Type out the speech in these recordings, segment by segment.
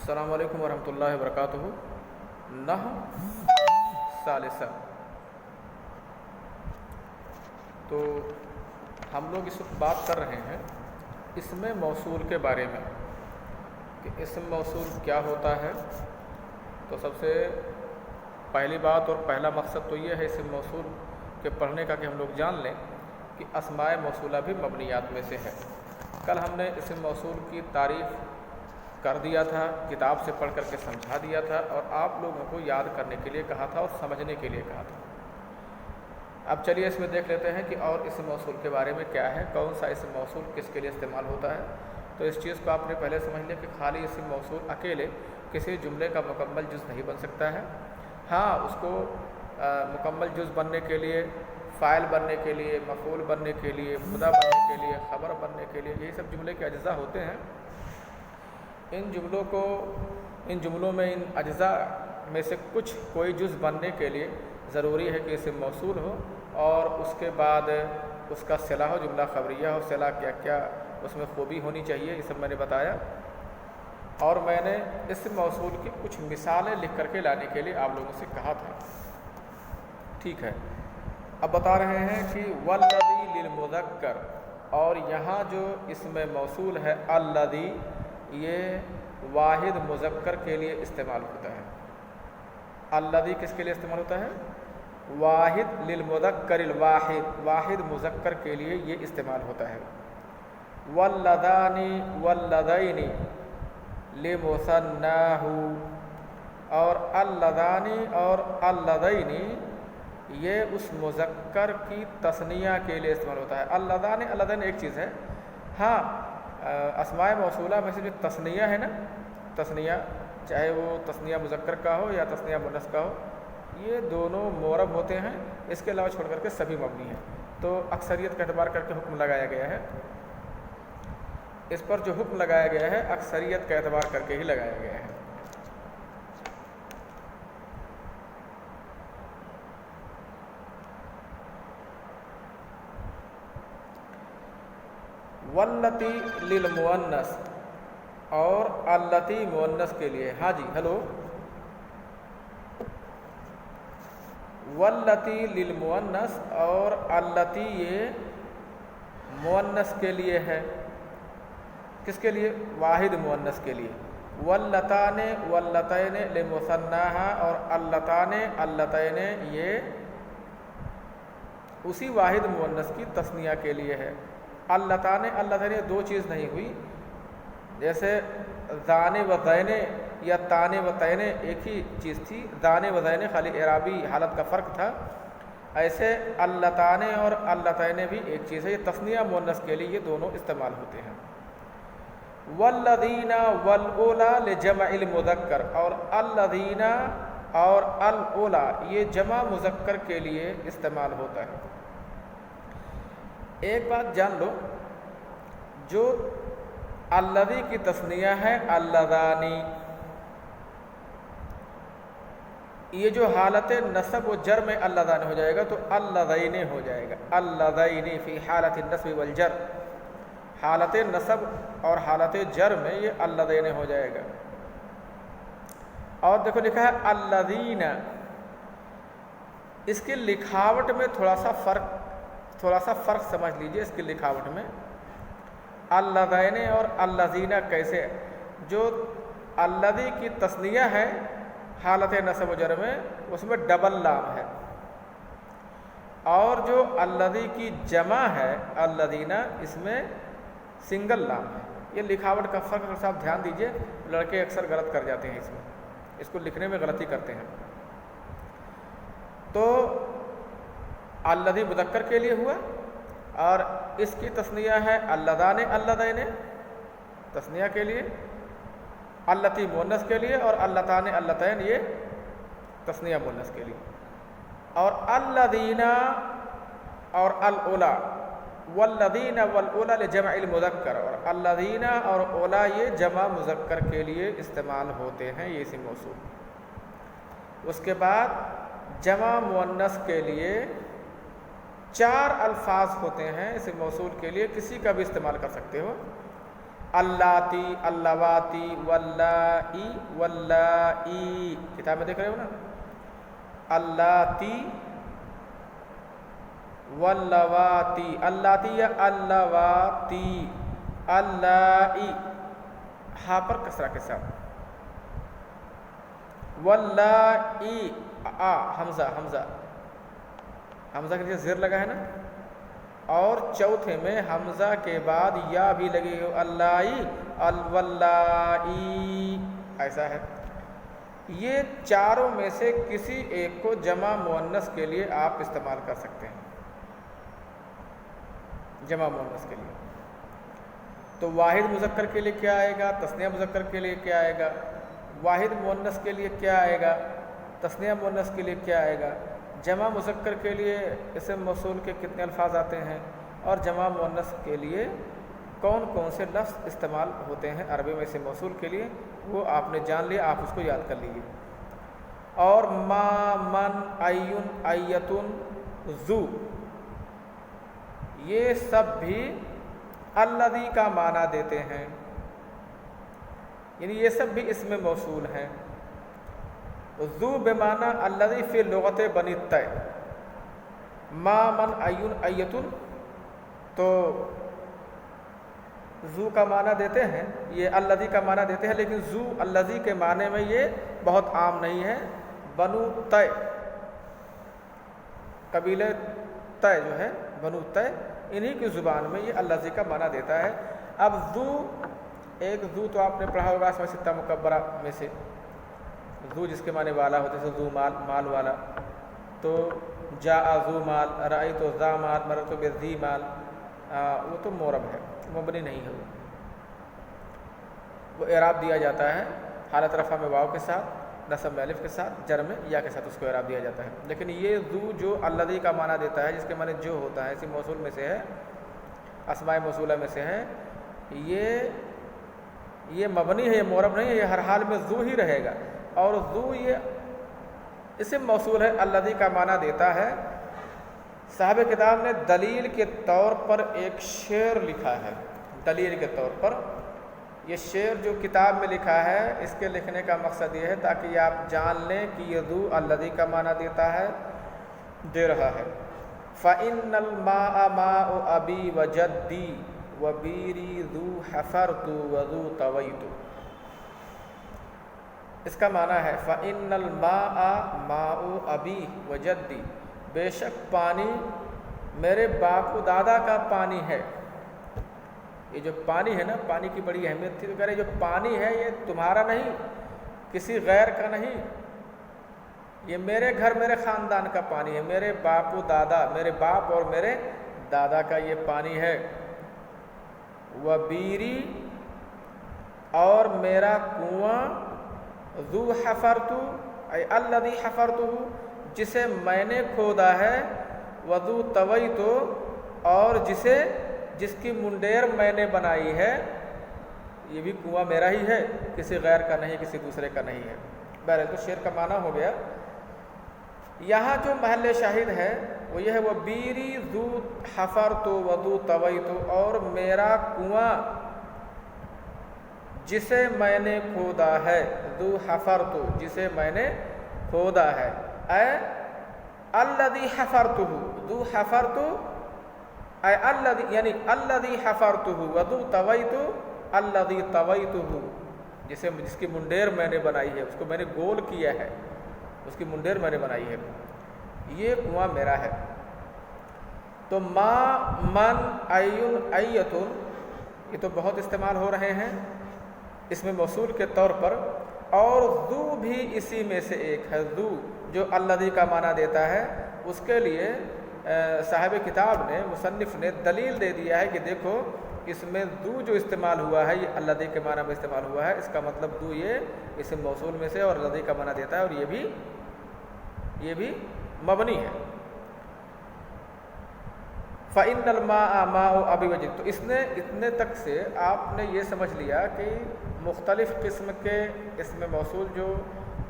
السلام علیکم ورحمۃ اللہ وبرکاتہ۔ نحو ثالثہ۔ تو ہم لوگ اس وقت بات کر رہے ہیں اسم موصول کے بارے میں کہ اسم موصول کیا ہوتا ہے۔ تو سب سے پہلی بات اور پہلا مقصد تو یہ ہے اسم موصول کے پڑھنے کا کہ ہم لوگ جان لیں کہ اسماء موصولہ بھی مبنیات میں سے ہے۔ کل ہم نے اسم موصول کی تعریف کر دیا تھا، کتاب سے پڑھ کر کے سمجھا دیا تھا اور آپ لوگوں کو یاد کرنے کے لیے کہا تھا اور سمجھنے کے لیے کہا تھا۔ اب چلیے اس میں دیکھ لیتے ہیں کہ اور اسم موصول کے بارے میں کیا ہے، کون سا اسم موصول کس کے لیے استعمال ہوتا ہے۔ تو اس چیز کو آپ نے پہلے سمجھ لیا کہ خالی اسم موصول اکیلے کسی جملے کا مکمل جز نہیں بن سکتا ہے۔ ہاں، اس کو مکمل جز بننے کے لیے، فاعل بننے کے لیے، مفعول بننے کے لیے، مبتدا بننے کے لیے، خبر بننے کے لیے، یہی سب جملے کے اجزاء ہوتے ہیں۔ ان جملوں میں ان اجزاء میں سے کوئی جز بننے کے لیے ضروری ہے کہ اسم موصول ہو اور اس کے بعد اس کا صلہ ہو، جملہ خبریہ ہو۔ صلہ کیا کیا اس میں خوبی ہونی چاہیے، یہ سب میں نے بتایا۔ اور میں نے اسم موصول کی کچھ مثالیں لکھ کر کے لانے کے لیے آپ لوگوں سے کہا تھا۔ ٹھیک ہے، اب بتا رہے ہیں کہ والذی للمذکر، اور یہاں جو اسم موصول ہے الذی، یہ واحد مذکر کے لیے استعمال ہوتا ہے۔ الذی کس کے لیے استعمال ہوتا ہے؟ واحد للمذکر الواحد، واحد مذکر کے لیے یہ استعمال ہوتا ہے۔ واللذانی واللذین لمثناہ، اور اللذانی اور اللذین یہ اس مذکر کی تثنیہ کے لیے استعمال ہوتا ہے۔ اللذان اللذین ایک چیز ہے، ہاں اسماء موصولہ میں سے جو تثنیہ ہے نا، تثنیہ چاہے وہ تثنیہ مذکر کا ہو یا تثنیہ مؤنث کا ہو، یہ دونوں معرب ہوتے ہیں، اس کے علاوہ چھوڑ کر کے سبھی مبنی ہیں۔ تو اکثریت کا اعتبار کر کے حکم لگایا گیا ہے، اس پر جو حکم لگایا گیا ہے اکثریت کا اعتبار کر کے ہی لگایا گیا ہے۔ واللتی للمؤنث، اور اللتی مؤنث کے لیے۔ ہاں جی، ہلو۔ واللتی للمؤنث، اور اللتی یہ مؤنث کے لیے ہے۔ کس کے لیے؟ واحد مؤنث کے لیے۔ واللتان واللتین لمثناہا، اور اللتان اللتین یہ اسی واحد مؤنث کی تثنیہ کے لیے ہے۔ اللتان اللتین دو چیز نہیں ہوئی، جیسے ذان و ذین یا تان و تین ایک ہی چیز تھی، ذان و ذین خالی اعرابی حالت کا فرق تھا، ایسے اللتان اور اللتین بھی ایک چیز ہے، یہ تثنیہ مؤنث کے لیے یہ دونوں استعمال ہوتے ہیں۔ والذین والاولی لجمع المذکر، اور الذین اور الاولی یہ جمع مذکر کے لیے استعمال ہوتا ہے۔ ایک بات جان لو، جو الذی کی تثنیہ ہے اللذانی، یہ جو حالت نصب و جر میں اللذان ہو جائے گا تو اللذین ہو جائے گا۔ اللذین فی حالت النصب والجر، حالت نصب اور حالت جر میں یہ اللذین ہو جائے گا۔ اور دیکھو لکھا ہے الذین، اس کی لکھاوٹ میں تھوڑا سا فرق سمجھ لیجئے۔ اس کی لکھاوٹ میں اللذین اور اللذین کیسے، جو الذی کی تثنیہ ہے حالت نصب و جر میں اس میں ڈبل لام ہے، اور جو الذی کی جمع ہے الذین اس میں سنگل لام ہے۔ یہ لکھاوٹ کا فرق اگر صاحب دھیان دیجئے، لڑکے اکثر غلط کر جاتے ہیں، اس کو لکھنے میں غلطی کرتے ہیں۔ تو الذی مذکر کے لیے ہوا اور اس کی تثنیہ ہے اللذان اللذین تثنیہ کے لیے، اللتی مؤنث کے لیے، اور اللتان اللتین یہ تثنیہ مؤنث کے لیے۔ اور الذین اور الاولی، والذین والاولی لجمع المذکر، اور الذین اور اولی یہ جمع مذکر کے لیے استعمال ہوتے ہیں، یہ اسم موصول۔ اس کے بعد جمع مؤنث کے لیے 4 الفاظ ہوتے ہیں اسم موصول کے لیے، کسی کا بھی استعمال کر سکتے ہو۔ اللاتی، اللواتی، واللائی، واللائی، کتاب میں دیکھ رہے ہو نا، اللاتی واللواتی، اللاتی یا اللواتی، اللائی ہا پر کسرہ کے ساتھ، واللائی حمزہ کے لیے زیر لگا ہے نا، اور چوتھے میں حمزہ کے بعد یا بھی لگی ہو، اللائی، الولائی، ایسا ہے۔ یہ چاروں میں سے کسی ایک کو جمع مؤنث کے لیے آپ استعمال کر سکتے ہیں، جمع مؤنث کے لیے۔ تو واحد مذکر کے لیے کیا آئے گا، تثنیہ مذکر کے لیے کیا آئے گا، واحد مؤنث کے لیے کیا آئے گا، تثنیہ مؤنث کے لیے کیا آئے گا، جمع مذکر کے لیے اسم موصول کے کتنے الفاظ آتے ہیں، اور جمع مؤنث کے لیے کون کون سے لفظ استعمال ہوتے ہیں عربی میں اسم موصول کے لیے، وہ آپ نے جان لیا، آپ اس کو یاد کر لیجیے۔ اور ما، من، ایون، ایتن، ذو، یہ سب بھی الذی کا معنی دیتے ہیں، یعنی یہ سب بھی اسم موصول ہیں۔ ذو بمعنی الذی فی لغت بنی طے، ما، من، ایون، ایتن، تو ذو کا معنی دیتے ہیں، یہ الذی کا معنی دیتے ہیں، لیکن ذو الذی کے معنی میں یہ بہت عام نہیں ہے۔ بنو طے، قبیلہ طے جو ہے، بنو طے، انہی کی زبان میں یہ الذی کا معنی دیتا ہے۔ اب ذو، ایک ذو تو آپ نے پڑھا ہوگا اسماء ستہ مکبرہ میں سے، ذو جس کے معنی والا ہوتے ہیں، ذو مال، مال والا، تو جاء ذو مال، رأیت ذا مال، مررت بذی مال، وہ تو مورب ہے، مبنی نہیں ہے، وہ اعراب دیا جاتا ہے حالت رفع میں واو کے ساتھ، نصب میں الف کے ساتھ، جر میں یا کے ساتھ اس کو اعراب دیا جاتا ہے۔ لیکن یہ ذو جو الذی کا معنی دیتا ہے، جس کے معنی جو ہوتا ہے، اسم موصول میں سے ہے، اسماء موصولہ میں سے ہے، یہ مبنی ہے، یہ مورب نہیں ہے، یہ ہر حال میں ذو ہی رہے گا۔ اور ذو یہ اسم موصول ہے، الذی کا معنی دیتا ہے۔ صاحب کتاب نے دلیل کے طور پر ایک شعر لکھا ہے، دلیل کے طور پر یہ شعر جو کتاب میں لکھا ہے، اس کے لکھنے کا مقصد یہ ہے تاکہ آپ جان لیں کہ یہ ذو الذی کا معنی دیتا ہے، دے رہا ہے۔ فَإِنَّ الْمَاءَ مَاءُ أَبِي وَجَدِّي وَبِيرِي ذُو حَفَرْتُ وَذُو طَوَيْتُ، اس کا معنی ہے فَإِنَّ الْمَاءَ مَاءُ أَبِي وَجَدِّي، بے شک پانی میرے باپ و دادا کا پانی ہے۔ یہ جو پانی ہے نا، پانی کی بڑی اہمیت تھی، تو کہہ رہے جو پانی ہے یہ تمہارا نہیں، کسی غیر کا نہیں، یہ میرے گھر میرے خاندان کا پانی ہے، میرے باپ و دادا، میرے باپ اور میرے دادا کا یہ پانی ہے۔ وَبِيرِي، اور میرا کنواں، ذو حفرت، اے الذی حفرتہ، جسے میں نے کھودا ہے، وذو طویت، اور جس کی منڈیر میں نے بنائی ہے، یہ بھی کنواں میرا ہی ہے، کسی غیر کا نہیں، کسی دوسرے کا نہیں ہے۔ بہرحال تو شعر کا معنی ہو گیا۔ یہاں جو محل شاہد ہے وہ یہ ہے، وہ بیری ذو حفرت وذو طویت، اور میرا کنواں جسے میں نے کھودا ہے، ذو حفرت، جسے میں نے کھودا ہے، اے الذی حفرتہ، ذو حفرت، اے الذی، یعنی الذی حفرتہ، وذو طویت، الذی طویتہ، جس کی منڈیر میں نے بنائی ہے، اس کو میں نے گول کیا ہے، اس کی منڈیر میں نے بنائی ہے، یہ کنواں میرا ہے۔ تو ما، من، ایون، ایتن، یہ تو بہت استعمال ہو رہے ہیں اس میں موصول کے طور پر، اور ذو بھی اسی میں سے ایک ہے، ذو جو الذی کا معنی دیتا ہے، اس کے لیے صاحب کتاب نے، مصنف نے دلیل دے دیا ہے کہ دیکھو اس میں ذو جو استعمال ہوا ہے یہ الذی کے معنی میں استعمال ہوا ہے، اس کا مطلب ذو یہ اسم موصول میں سے اور الذی کا معنی دیتا ہے، اور یہ بھی مبنی ہے۔ فَإِنَّ الْمَاءَ مَاءُ أَبِي وَجَدِّي، تو اتنے تک سے آپ نے یہ سمجھ لیا کہ مختلف قسم کے اسم موصول جو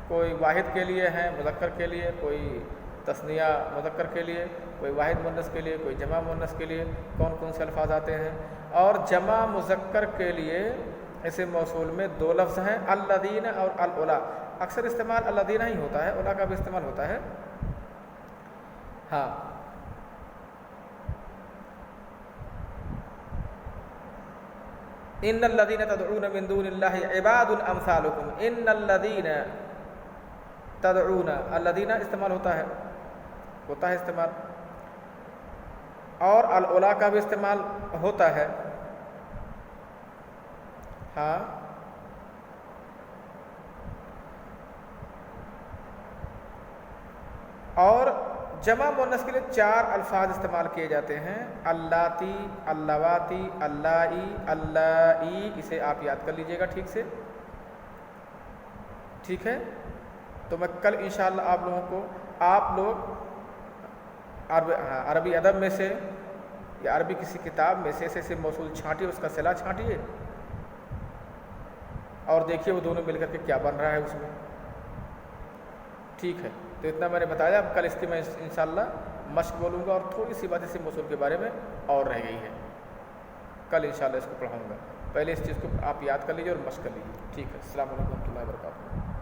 کوئی واحد کے لیے ہیں، مذکر کے لیے، کوئی تثنیہ مذکر کے لیے، کوئی واحد مؤنث کے لیے، کوئی جمع مؤنث کے لیے کون کون سے الفاظ آتے ہیں. اور جمع مذکر کے لیے اسم موصول میں دو لفظ ہیں، الذین اور الاولا. اکثر استعمال الذین ہی ہوتا ہے، اولا کا بھی استعمال ہوتا ہے. ہاں ان الذین تدعون من دون اللہ عباد امثالکم. ان الذین تدعون، الذین استعمال ہوتا ہے استعمال. اور الاولا کا بھی استعمال ہوتا ہے. ہاں اور جمع مؤنث کے لیے 4 الفاظ استعمال کیے جاتے ہیں، اللاتی، اللواتی، اللائی، اللائی. اسے آپ یاد کر لیجئے گا ٹھیک سے. ٹھیک ہے، تو میں کل انشاءاللہ آپ لوگ عربی ادب میں سے یا عربی کسی کتاب میں سے ایسے موصول چھانٹیے، اس کا صلہ چھانٹیے اور دیکھیے وہ دونوں مل کر کے کیا بن رہا ہے اس میں. ٹھیک ہے، تو اتنا میں نے بتایا. اب کل اس کی میں انشاءاللہ مشق بولوں گا، اور تھوڑی سی بات اسم موصول کے بارے میں اور رہ گئی ہے. کل انشاءاللہ اس کو پڑھاؤں گا. پہلے اس چیز کو آپ یاد کر لیجیے اور مشق کر لیجیے. ٹھیک ہے، السلام علیکم و رحمۃ اللہ وبرکاتہ.